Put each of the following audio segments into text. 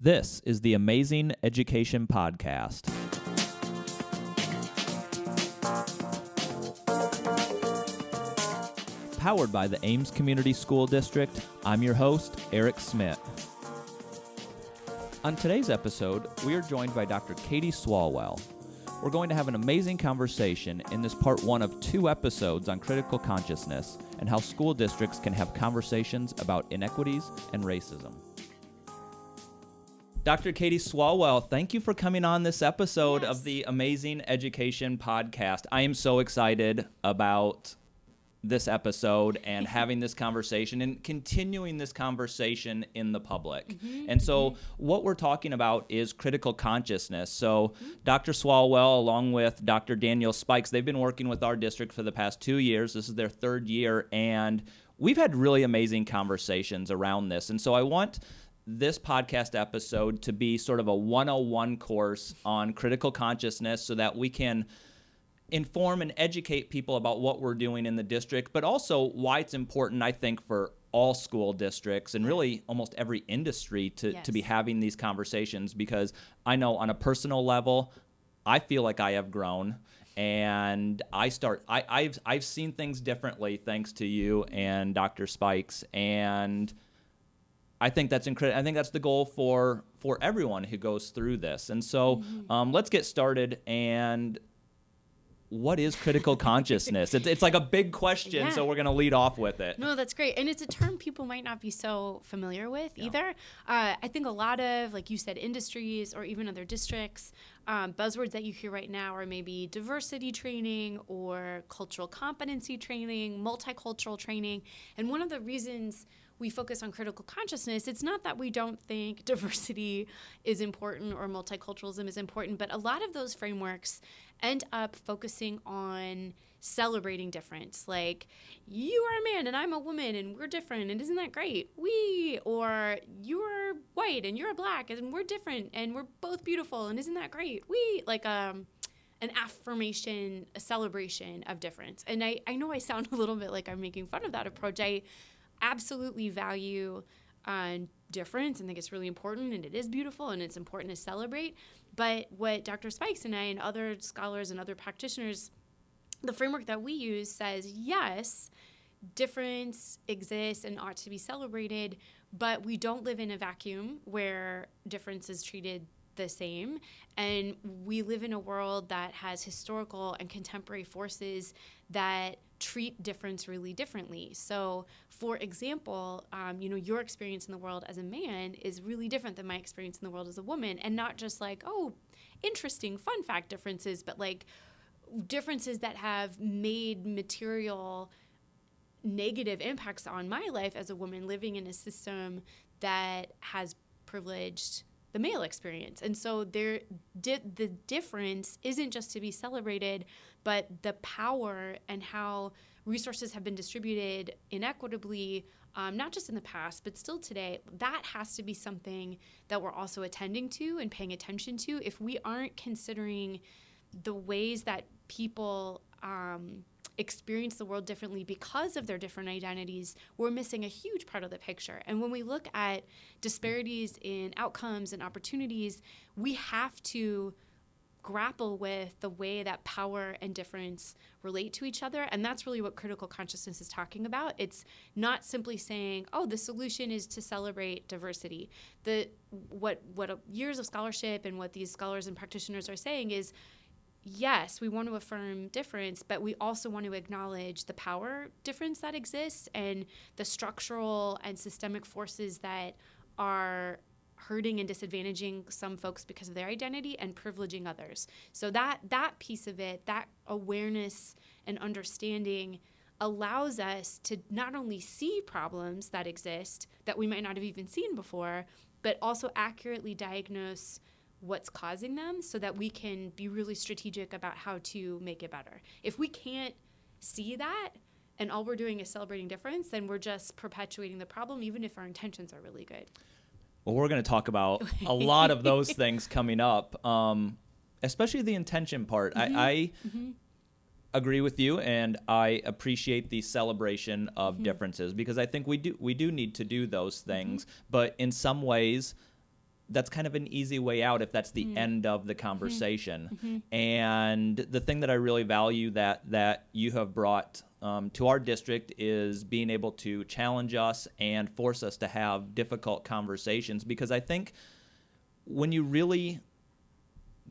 This is the Amazing Education Podcast. Powered by the Ames Community School District, I'm your host, Eric Smith. On today's episode, we are joined by Dr. Katy Swalwell. We're going to have an amazing conversation in this part one of 2 episodes on critical consciousness and how school districts can have conversations about inequities and racism. Dr. Katy Swalwell, thank you for coming on this episode of the Amazing Education Podcast. I am so excited about this episode and having this conversation and continuing this conversation in the public. And so what we're talking about is critical consciousness. So Dr. Swalwell, along with Dr. Daniel Spikes, they've been working with our district for the past 2 years. This is their 3rd year, and we've had really amazing conversations around this. And so I want this podcast episode to be sort of a 101 course on critical consciousness so that we can inform and educate people about what we're doing in the district, but also why it's important, I think, for all school districts and really almost every industry to be having these conversations, because I know on a personal level, I feel like I have grown, and I've seen things differently thanks to you and Dr. Spikes, and I think that's incredible. I think that's the goal for everyone who goes through this. And so let's get started. And what is critical consciousness? It's like a big question, so we're going to lead off with it. No, that's great. And it's a term people might not be so familiar with either. I think a lot of, like you said, industries or even other districts, buzzwords that you hear right now are maybe diversity training or cultural competency training, multicultural training. And one of the reasons we focus on critical consciousness, it's not that we don't think diversity is important or multiculturalism is important, but a lot of those frameworks end up focusing on celebrating difference. Like, you are a man and I'm a woman and we're different and isn't that great? Or you're white and you're black and we're different and we're both beautiful and isn't that great? Like an affirmation, a celebration of difference. And I know I sound a little bit like I'm making fun of that approach. I absolutely value difference and think it's really important, and it is beautiful and it's important to celebrate. But what Dr. Spikes and I and other scholars and other practitioners, the framework that we use says, yes, difference exists and ought to be celebrated, but we don't live in a vacuum where difference is treated the same. And we live in a world that has historical and contemporary forces that treat difference really differently. So, for example, your experience in the world as a man is really different than my experience in the world as a woman, and not just like, oh, interesting, fun fact differences, but like differences that have made material negative impacts on my life as a woman living in a system that has privileged the male experience. And so the difference isn't just to be celebrated, but the power and how resources have been distributed inequitably, not just in the past, but still today, that has to be something that we're also attending to and paying attention to. If we aren't considering the ways that people experience the world differently because of their different identities, we're missing a huge part of the picture. And when we look at disparities in outcomes and opportunities, we have to grapple with the way that power and difference relate to each other. And that's really what critical consciousness is talking about. It's not simply saying, oh, the solution is to celebrate diversity. What years of scholarship and what these scholars and practitioners are saying is, yes, we want to affirm difference, but we also want to acknowledge the power difference that exists and the structural and systemic forces that are hurting and disadvantaging some folks because of their identity and privileging others. So that piece of it, that awareness and understanding allows us to not only see problems that exist that we might not have even seen before, but also accurately diagnose what's causing them so that we can be really strategic about how to make it better. If we can't see that and all we're doing is celebrating difference, then we're just perpetuating the problem, even if our intentions are really good. Well, we're going to talk about a lot of those things coming up, especially the intention part. I agree with you, and I appreciate the celebration of differences, because I think we do need to do those things. But in some ways, that's kind of an easy way out if that's the end of the conversation. And the thing that I really value that you have brought to our district is being able to challenge us and force us to have difficult conversations, because I think when you really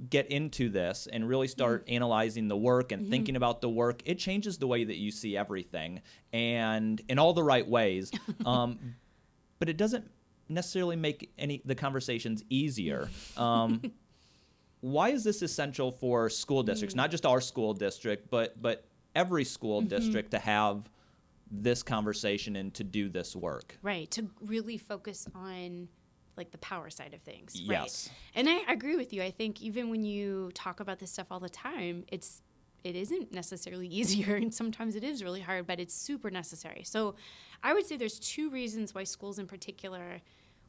get into this and really start analyzing the work and thinking about the work, it changes the way that you see everything, and in all the right ways. But it doesn't necessarily make the conversations easier. Why is this essential for school districts, not just our school district, but every school district, to have this conversation and to do this work? Right, to really focus on like the power side of things. Yes. Right. And I agree with you. I think even when you talk about this stuff all the time, it isn't necessarily easier, and sometimes it is really hard, but it's super necessary. So I would say there's two reasons why schools in particular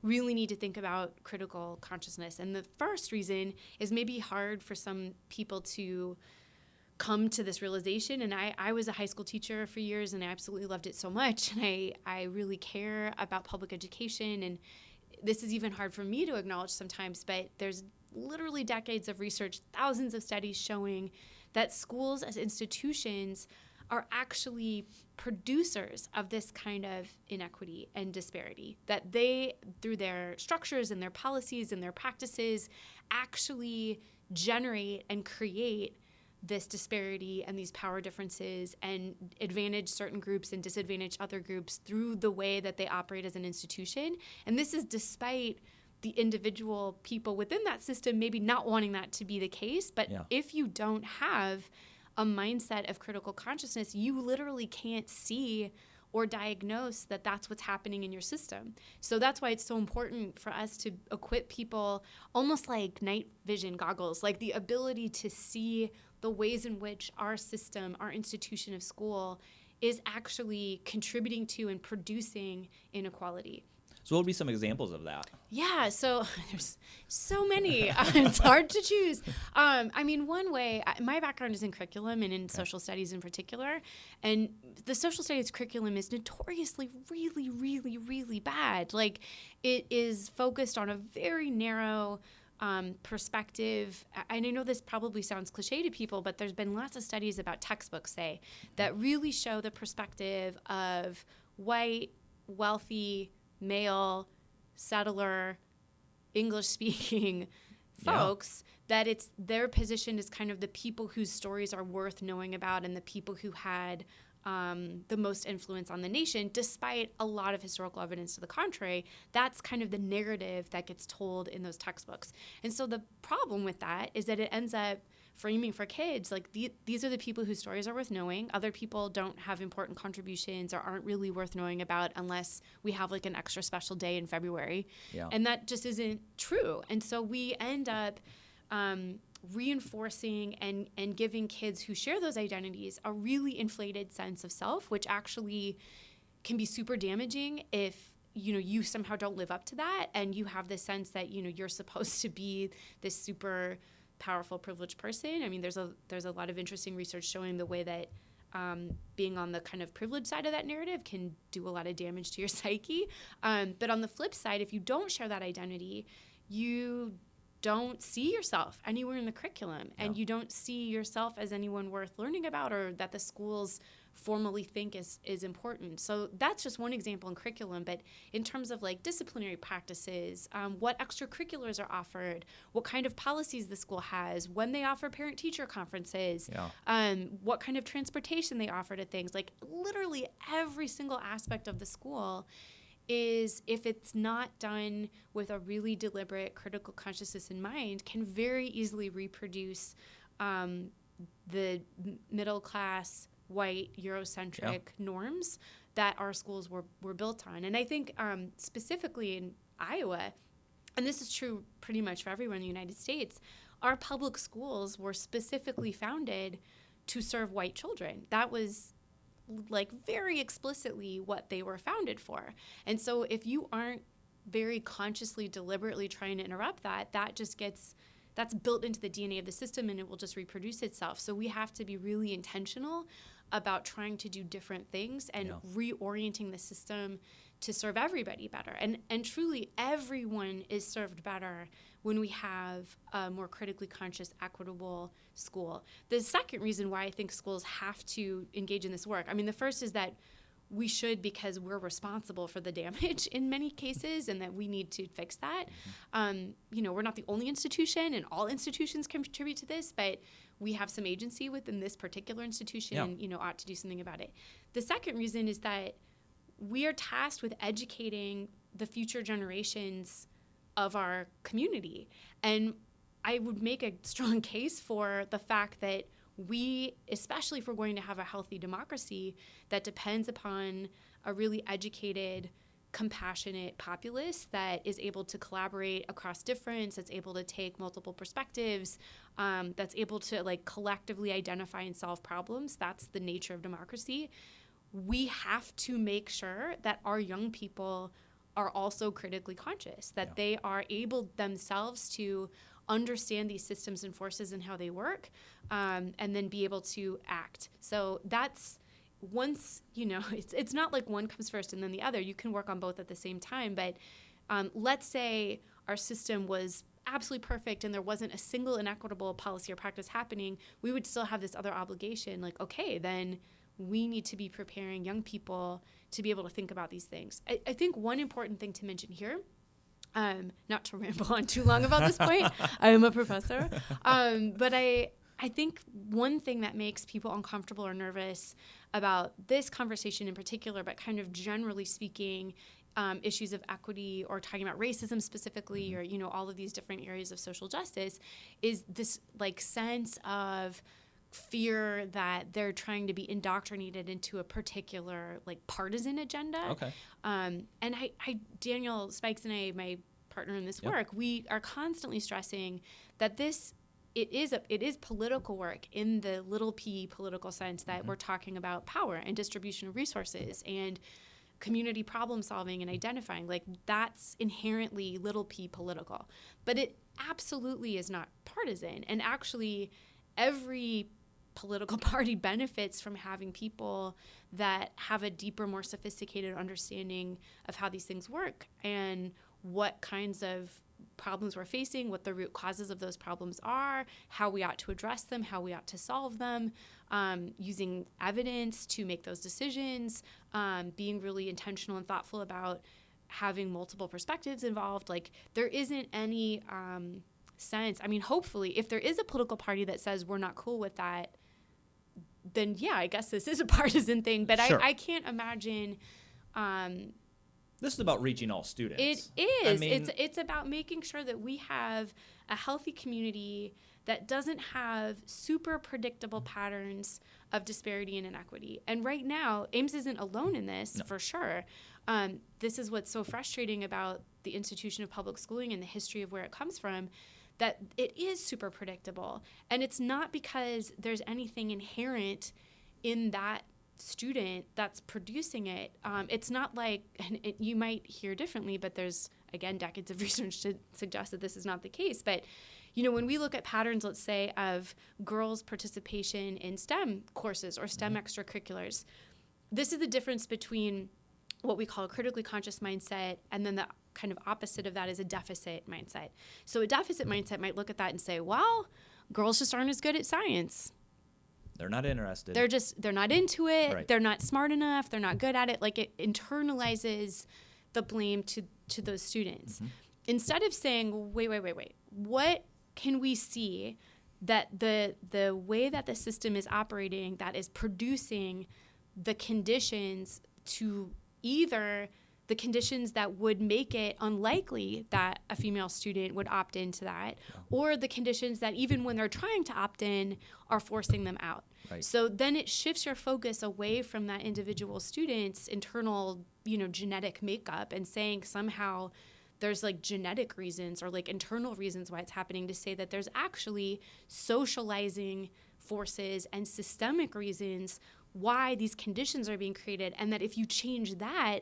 really need to think about critical consciousness. And the first reason is maybe hard for some people to come to this realization. And I was a high school teacher for years, and I absolutely loved it so much. And I really care about public education, and this is even hard for me to acknowledge sometimes, but there's literally decades of research, thousands of studies showing that schools as institutions are actually producers of this kind of inequity and disparity, that they, through their structures and their policies and their practices, actually generate and create this disparity and these power differences and advantage certain groups and disadvantage other groups through the way that they operate as an institution. And this is despite the individual people within that system maybe not wanting that to be the case. But if you don't have a mindset of critical consciousness, you literally can't see or diagnose that that's what's happening in your system. So that's why it's so important for us to equip people almost like night vision goggles, like the ability to see the ways in which our system, our institution of school, is actually contributing to and producing inequality. So what would be some examples of that? Yeah, so there's so many. It's hard to choose. I mean, one way, my background is in curriculum and in social studies in particular, and the social studies curriculum is notoriously really, really, really bad. Like, it is focused on a very narrow perspective. And I know this probably sounds cliche to people, but there's been lots of studies about textbooks, say, that really show the perspective of white, wealthy, male, settler, English-speaking folks, that it's their position is kind of the people whose stories are worth knowing about and the people who had the most influence on the nation, despite a lot of historical evidence to the contrary. That's kind of the narrative that gets told in those textbooks. And so the problem with that is that it ends up framing for kids like these are the people whose stories are worth knowing. Other people don't have important contributions or aren't really worth knowing about unless we have like an extra special day in February. And that just isn't true. And so we end up reinforcing and giving kids who share those identities a really inflated sense of self, which actually can be super damaging if you somehow don't live up to that, and you have this sense that you're supposed to be this super powerful, privileged person. I mean, there's a lot of interesting research showing the way that being on the kind of privileged side of that narrative can do a lot of damage to your psyche. But on the flip side, if you don't share that identity, you don't see yourself anywhere in the curriculum, and you don't see yourself as anyone worth learning about or that the schools formally think is important. So that's just one example in curriculum. But in terms of like disciplinary practices, what extracurriculars are offered, what kind of policies the school has, when they offer parent-teacher conferences, what kind of transportation they offer to things, like literally every single aspect of the school is, if it's not done with a really deliberate critical consciousness in mind, can very easily reproduce the middle-class, white, Eurocentric norms that our schools were built on. And I think specifically in Iowa, and this is true pretty much for everywhere in the United States, our public schools were specifically founded to serve white children. That was like very explicitly what they were founded for. And so if you aren't very consciously, deliberately trying to interrupt that, that's built into the DNA of the system, and it will just reproduce itself. So we have to be really intentional about trying to do different things and reorienting the system to serve everybody better. And truly, everyone is served better when we have a more critically conscious, equitable school. The second reason why I think schools have to engage in this work, I mean, the first is that we should, because we're responsible for the damage in many cases, and that we need to fix that. We're not the only institution, and all institutions contribute to this, but we have some agency within this particular institution and, ought to do something about it. The second reason is that we are tasked with educating the future generations of our community. And I would make a strong case for the fact that we, especially if we're going to have a healthy democracy that depends upon a really educated, compassionate populace that is able to collaborate across difference, that's able to take multiple perspectives, that's able to collectively identify and solve problems. That's the nature of democracy. We have to make sure that our young people are also critically conscious, that they are able themselves to understand these systems and forces and how they work, and then be able to act. So that's once, it's not like one comes first and then the other. You can work on both at the same time. But let's say our system was absolutely perfect and there wasn't a single inequitable policy or practice happening, we would still have this other obligation. Then we need to be preparing young people to be able to think about these things. I think one important thing to mention here, not to ramble on too long about this point, I am a professor, but I think one thing that makes people uncomfortable or nervous about this conversation in particular, but kind of generally speaking, issues of equity or talking about racism specifically, or all of these different areas of social justice, is this sense of fear that they're trying to be indoctrinated into a particular partisan agenda. Okay. And Daniel Spikes and I, my partner in this work, we are constantly stressing that it is political work in the little p political sense, that we're talking about power and distribution of resources and community problem solving and identifying. That's inherently little p political, but it absolutely is not partisan. And actually, every political party benefits from having people that have a deeper, more sophisticated understanding of how these things work and what kinds of problems we're facing, what the root causes of those problems are, how we ought to address them, how we ought to solve them, using evidence to make those decisions, being really intentional and thoughtful about having multiple perspectives involved. There isn't any sense. I mean, hopefully, if there is a political party that says we're not cool with that, then I guess this is a partisan thing. But sure. I can't imagine. This is about reaching all students. It is. I mean, it's about making sure that we have a healthy community that doesn't have super predictable patterns of disparity and inequity. And right now, Ames isn't alone in this, for sure. This is what's so frustrating about the institution of public schooling and the history of where it comes from, that it is super predictable. And it's not because there's anything inherent in that student that's producing it. It's not and you might hear differently, but there's, again, decades of research to suggest that this is not the case. But, when we look at patterns, let's say, of girls' participation in STEM courses or STEM extracurriculars, this is the difference between what we call a critically conscious mindset, and then the kind of opposite of that is a deficit mindset. So a deficit mindset might look at that and say, well, girls just aren't as good at science. They're not interested. They're not into it. Right. They're not smart enough. They're not good at it. It internalizes the blame to those students. Instead of saying, wait, what can we see that the way that the system is operating, that is producing the conditions to either the conditions that would make it unlikely that a female student would opt into that, or the conditions that even when they're trying to opt in are forcing them out. Right. So then it shifts your focus away from that individual student's internal, genetic makeup, and saying somehow there's genetic reasons or internal reasons why it's happening, to say that there's actually socializing forces and systemic reasons why these conditions are being created, and that if you change that,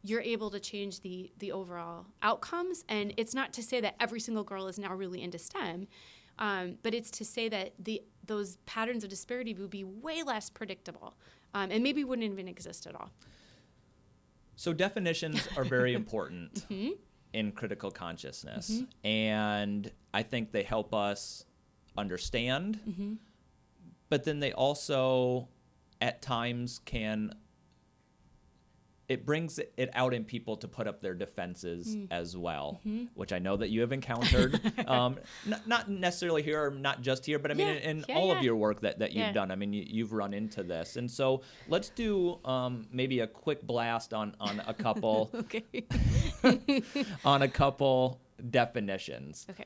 you're able to change the overall outcomes. And it's not to say that every single girl is now really into STEM, but it's to say that those patterns of disparity would be way less predictable, and maybe wouldn't even exist at all. So definitions are very important in critical consciousness. And I think they help us understand, but then they also at times it brings it out in people to put up their defenses as well, which I know that you have encountered, not necessarily here or not just here, but I mean in all of your work that you've done. I mean, you've run into this. And so let's do maybe a quick blast on a couple on a couple definitions. Okay.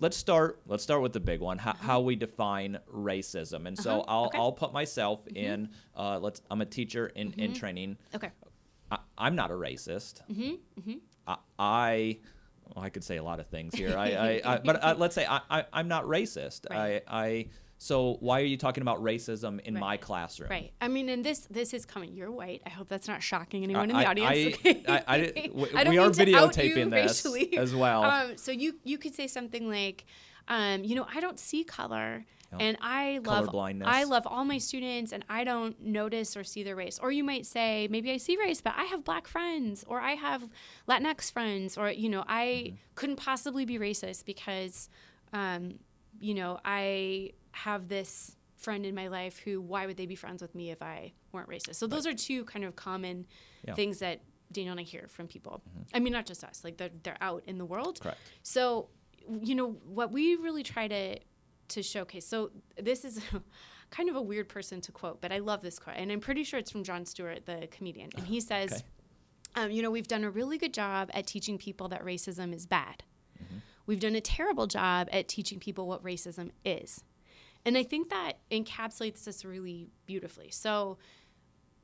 Let's start with the big one, how we define racism. And so I'll put myself in, I'm a teacher in training. Okay. I'm not a racist. I could say a lot of things here. But let's say I'm not racist. Right. So why are you talking about racism in my classroom? Right. I mean, and this is coming. You're white. I hope that's not shocking anyone in the audience. We are videotaping this racially. as well. So you could say something like, I don't see color, and I love all my students, and I don't notice or see their race. Or you might say, maybe I see race, but I have black friends, or I have Latinx friends, or I couldn't possibly be racist because, I have this friend in my life who, why would they be friends with me if I weren't racist? So those are two kind of common things that Daniel and I hear from people. I mean, not just us, like they're out in the world. Correct. So, what we really try to showcase. So this is kind of a weird person to quote, but I love this quote. And I'm pretty sure it's from Jon Stewart, the comedian. And he says, we've done a really good job at teaching people that racism is bad. We've done a terrible job at teaching people what racism is. And I think that encapsulates this really beautifully. So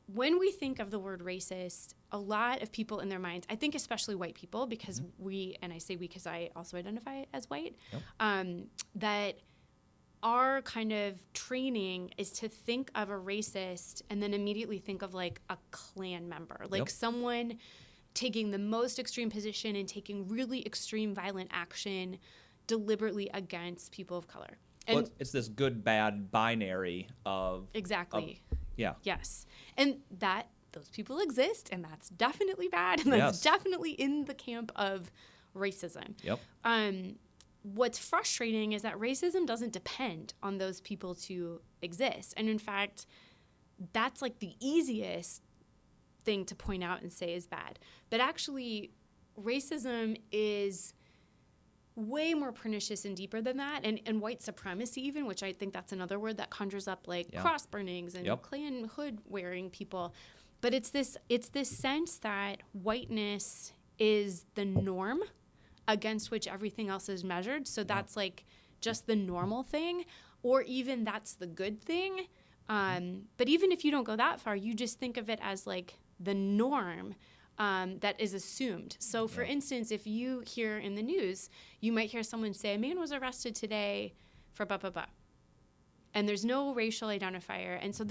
when we think of the word racist, a lot of people in their minds, I think especially white people, because and I say we because I also identify as white, that our kind of training is to think of a racist and then immediately think of like a Klan member, like someone taking the most extreme position and taking really extreme violent action deliberately against people of color. And it's this good bad binary of exactly. Yes. And those people exist, and that's definitely bad, and that's definitely in the camp of racism. What's frustrating is that racism doesn't depend on those people to exist. And in fact, that's like the easiest thing to point out and say is bad. But actually, racism is way more pernicious and deeper than that. And white supremacy even, which I think that's another word that conjures up like cross burnings and Klan hood wearing people. But it's this sense that whiteness is the norm against which everything else is measured. So that's like just the normal thing, or even that's the good thing. But even if you don't go that far, you just think of it as like the norm that is assumed. So for instance, if you hear in the news, you might hear someone say, a man was arrested today for blah, blah, blah. And there's no racial identifier. And so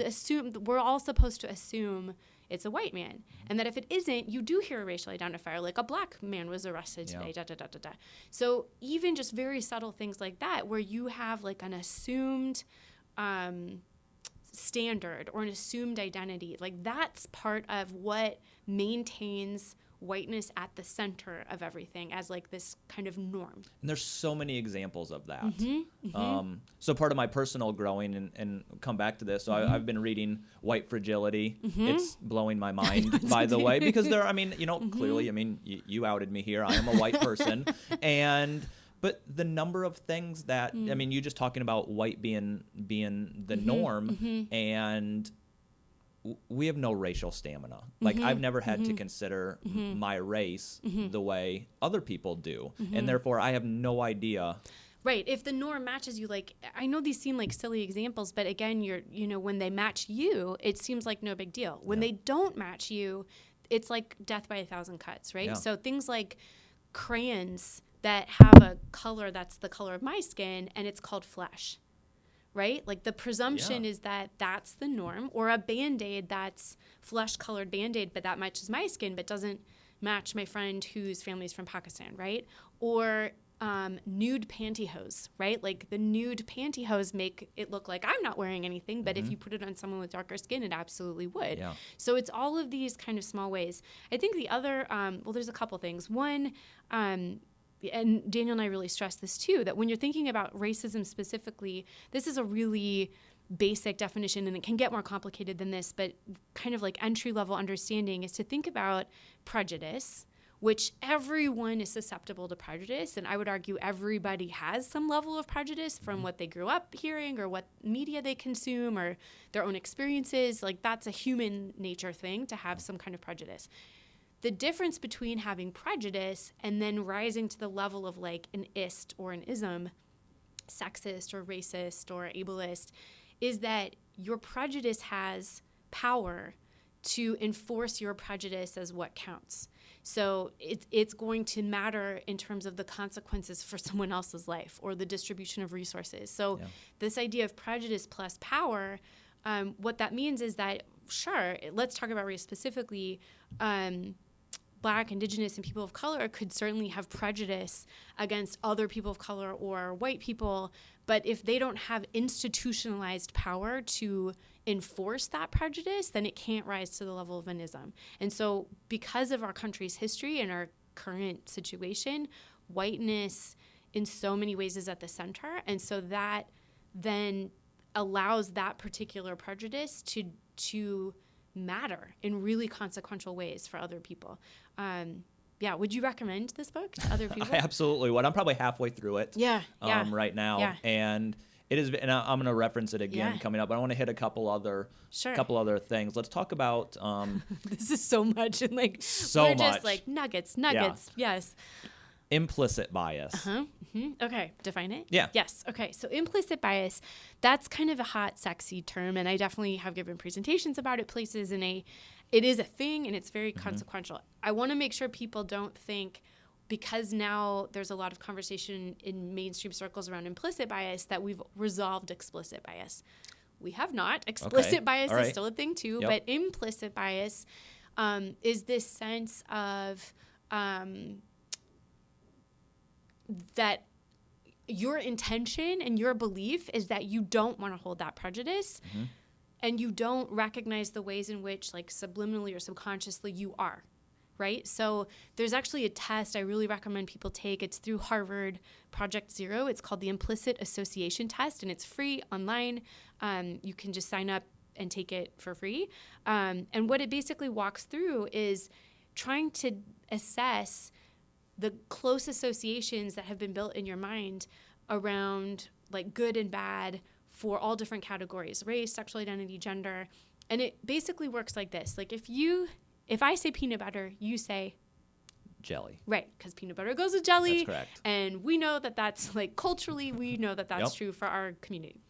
we're all supposed to assume it's a white man. And that if it isn't, you do hear a racial identifier, like a black man was arrested today, da, da, da, da, da. So even just very subtle things like that, where you have like an assumed standard or an assumed identity, like that's part of what maintains whiteness at the center of everything as like this kind of norm. And there's so many examples of that. So part of my personal growing, and come back to this, so I've been reading White Fragility. It's blowing my mind, by the way, because clearly, you outed me here. I am a white person. But the number of things that, you just talking about white being the norm, and we have no racial stamina. Like I've never had to consider my race the way other people do. And therefore I have no idea. Right. If the norm matches you, like, I know these seem like silly examples, but again, when they match you, it seems like no big deal. When they don't match you, it's like death by 1,000 cuts, right? So things like crayons that have a color that's the color of my skin, and it's called flesh, right? Like the presumption is that that's the norm, or a Band-Aid that's flesh-colored Band-Aid, but that matches my skin, but doesn't match my friend whose family is from Pakistan, right? Or nude pantyhose, right? Like the nude pantyhose make it look like I'm not wearing anything, but if you put it on someone with darker skin, it absolutely would. Yeah. So it's all of these kind of small ways. I think the other, there's a couple things. One, and Daniel and I really stress this too, that when you're thinking about racism specifically, this is a really basic definition, and it can get more complicated than this, but kind of like entry-level understanding is to think about prejudice, which everyone is susceptible to prejudice. And I would argue everybody has some level of prejudice from what they grew up hearing or what media they consume or their own experiences. Like that's a human nature thing to have some kind of prejudice. The difference between having prejudice and then rising to the level of like an ist or an ism, sexist or racist or ableist, is that your prejudice has power to enforce your prejudice as what counts. So it's going to matter in terms of the consequences for someone else's life or the distribution of resources. So this idea of prejudice plus power, what that means is that, sure, let's talk about race specifically. Black, Indigenous, and people of color could certainly have prejudice against other people of color or white people, but if they don't have institutionalized power to enforce that prejudice, then it can't rise to the level of an ism. And so because of our country's history and our current situation, whiteness in so many ways is at the center. And so that then allows that particular prejudice to matter in really consequential ways for other people. Would you recommend this book to other people? I absolutely would. I'm probably halfway through it right now. Yeah. And it is, and I'm going to reference it again coming up, but I want to hit a couple other things. Let's talk about this is so much, and like so we're much. Just like nuggets. Yes. Implicit bias. Okay, define it. Yeah. Yes. Okay, so implicit bias, that's kind of a hot, sexy term, and I definitely have given presentations about it places, and it is a thing, and it's very consequential. I want to make sure people don't think, because now there's a lot of conversation in mainstream circles around implicit bias, that we've resolved explicit bias. We have not. Explicit bias is still a thing too, but implicit bias is this sense of that your intention and your belief is that you don't want to hold that prejudice, and you don't recognize the ways in which, like, subliminally or subconsciously you are, right? So there's actually a test I really recommend people take. It's through Harvard Project Zero. It's called the Implicit Association Test, and it's free online. You can just sign up and take it for free. And what it basically walks through is trying to assess the close associations that have been built in your mind around like good and bad for all different categories: race, sexual identity, gender. And it basically works like this. Like if I say peanut butter, you say jelly. Right, because peanut butter goes with jelly. That's correct. And we know that that's like culturally, we know that that's true for our community.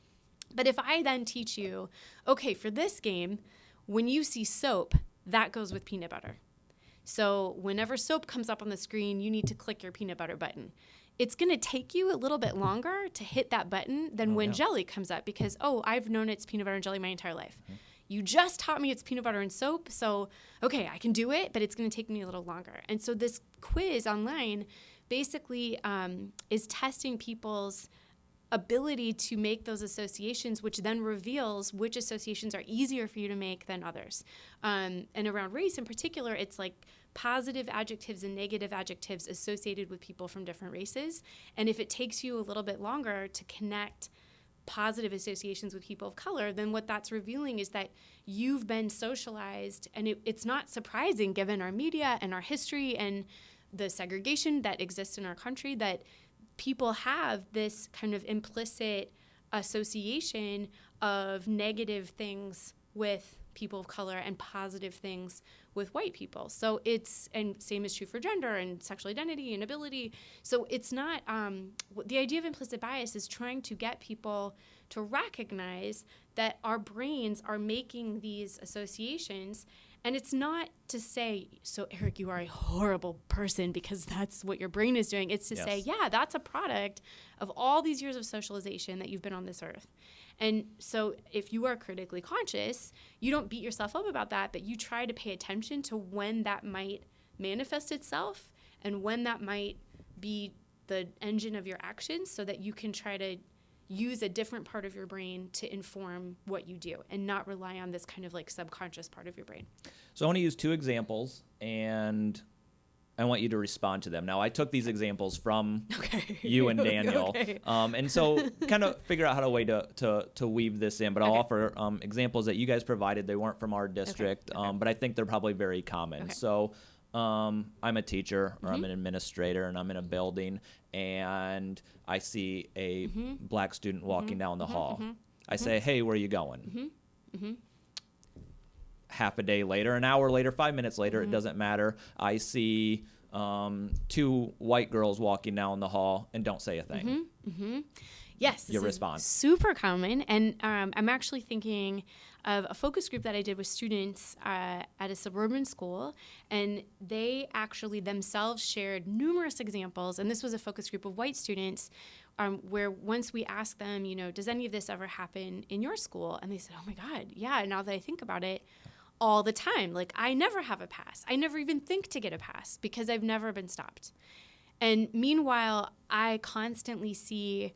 But if I then teach you, okay, for this game, when you see soap, that goes with peanut butter. So whenever soap comes up on the screen, you need to click your peanut butter button. It's going to take you a little bit longer to hit that button than when jelly comes up, because, I've known it's peanut butter and jelly my entire life. You just taught me it's peanut butter and soap, so, okay, I can do it, but it's going to take me a little longer. And so this quiz online basically is testing people's ability to make those associations, which then reveals which associations are easier for you to make than others. And around race in particular, it's like positive adjectives and negative adjectives associated with people from different races. And if it takes you a little bit longer to connect positive associations with people of color, then what that's revealing is that you've been socialized, and it's not surprising given our media and our history and the segregation that exists in our country, that people have this kind of implicit association of negative things with people of color and positive things with white people. So and same is true for gender and sexual identity and ability. So it's not, the idea of implicit bias is trying to get people to recognize that our brains are making these associations. And it's not to say, so Eric, you are a horrible person because that's what your brain is doing. It's to say, yeah, that's a product of all these years of socialization that you've been on this earth. And so if you are critically conscious, you don't beat yourself up about that, but you try to pay attention to when that might manifest itself and when that might be the engine of your actions so that you can try to use a different part of your brain to inform what you do and not rely on this kind of like subconscious part of your brain. So I want to use 2 examples, and I want you to respond to them. Now, I took these examples from you and Daniel, Okay. And so kind of figure out how to weave this in. But I'll offer examples that you guys provided. They weren't from our district, but I think they're probably very common. Okay. So I'm a teacher, or I'm an administrator, and I'm in a building, and I see a black student walking down the hall. I say, "Hey, where are you going?" Half a day later, an hour later, 5 minutes later, it doesn't matter. I see 2 white girls walking down the hall and don't say a thing. Yes, Your this is response. super common, and I'm actually thinking of a focus group that I did with students at a suburban school, and they actually themselves shared numerous examples, and this was a focus group of white students, where once we asked them, does any of this ever happen in your school? And they said, oh my God, yeah, now that I think about it, all the time. Like, I never have a pass. I never even think to get a pass because I've never been stopped. And meanwhile, I constantly see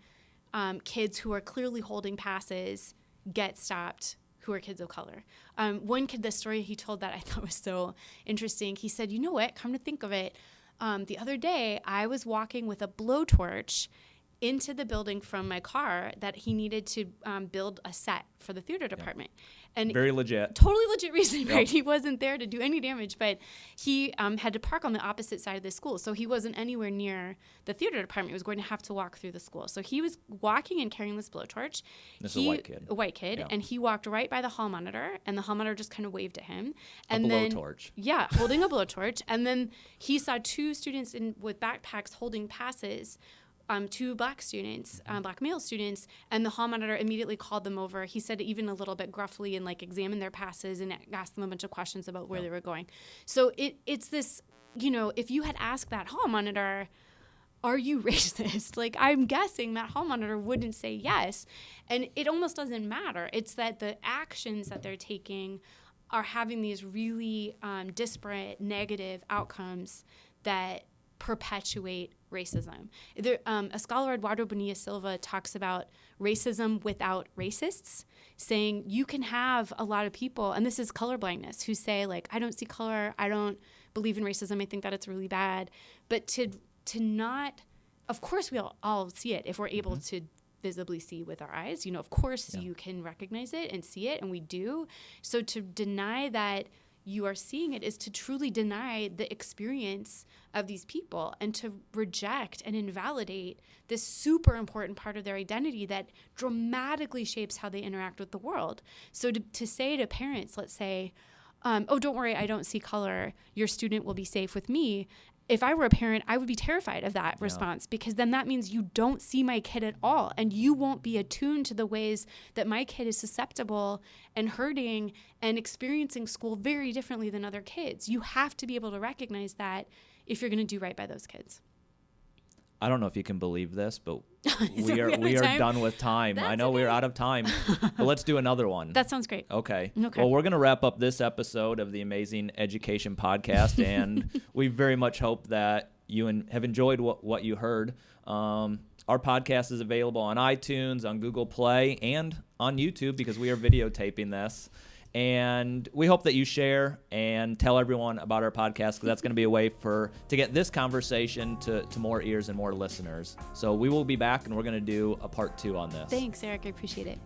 kids who are clearly holding passes get stopped, who are kids of color. One kid, the story he told that I thought was so interesting, he said, you know what, come to think of it, the other day I was walking with a blowtorch into the building from my car that he needed to build a set for the theater department. And very legit. Totally legit reason, right? He wasn't there to do any damage, but he had to park on the opposite side of the school. So he wasn't anywhere near the theater department. He was going to have to walk through the school. So he was walking and carrying this blowtorch. This is a white kid. A white kid. Yeah. And he walked right by the hall monitor, and the hall monitor just kind of waved at him. And a then, blowtorch. Yeah, holding a blowtorch. And then he saw 2 students with backpacks holding passes, 2 black students, black male students, and the hall monitor immediately called them over. He said even a little bit gruffly and like examined their passes and asked them a bunch of questions about where they were going. So it's this, if you had asked that hall monitor, are you racist? Like, I'm guessing that hall monitor wouldn't say yes. And it almost doesn't matter. It's that the actions that they're taking are having these really disparate negative outcomes that perpetuate racism. A scholar, Eduardo Bonilla Silva, talks about racism without racists, saying you can have a lot of people, and this is colorblindness, who say, like, I don't see color, I don't believe in racism, I think that it's really bad. But to not, of course we all see it if we're able to visibly see with our eyes. Of course you can recognize it and see it, and we do. So to deny that you are seeing it is to truly deny the experience of these people and to reject and invalidate this super important part of their identity that dramatically shapes how they interact with the world. So to say to parents, let's say, oh, don't worry, I don't see color, your student will be safe with me. If I were a parent, I would be terrified of that response, because then that means you don't see my kid at all, and you won't be attuned to the ways that my kid is susceptible and hurting and experiencing school very differently than other kids. You have to be able to recognize that if you're going to do right by those kids. I don't know if you can believe this, but we are done with time. That's I know we're out of time, but let's do another one. That sounds great. Okay. Well, we're going to wrap up this episode of the Amazing Education Podcast, and we very much hope that you have enjoyed what you heard. Our podcast is available on iTunes, on Google Play, and on YouTube, because we are videotaping this. And we hope that you share and tell everyone about our podcast, because that's going to be a way to get this conversation to more ears and more listeners. So we will be back, and we're going to do a part 2 on this. Thanks, Eric. I appreciate it.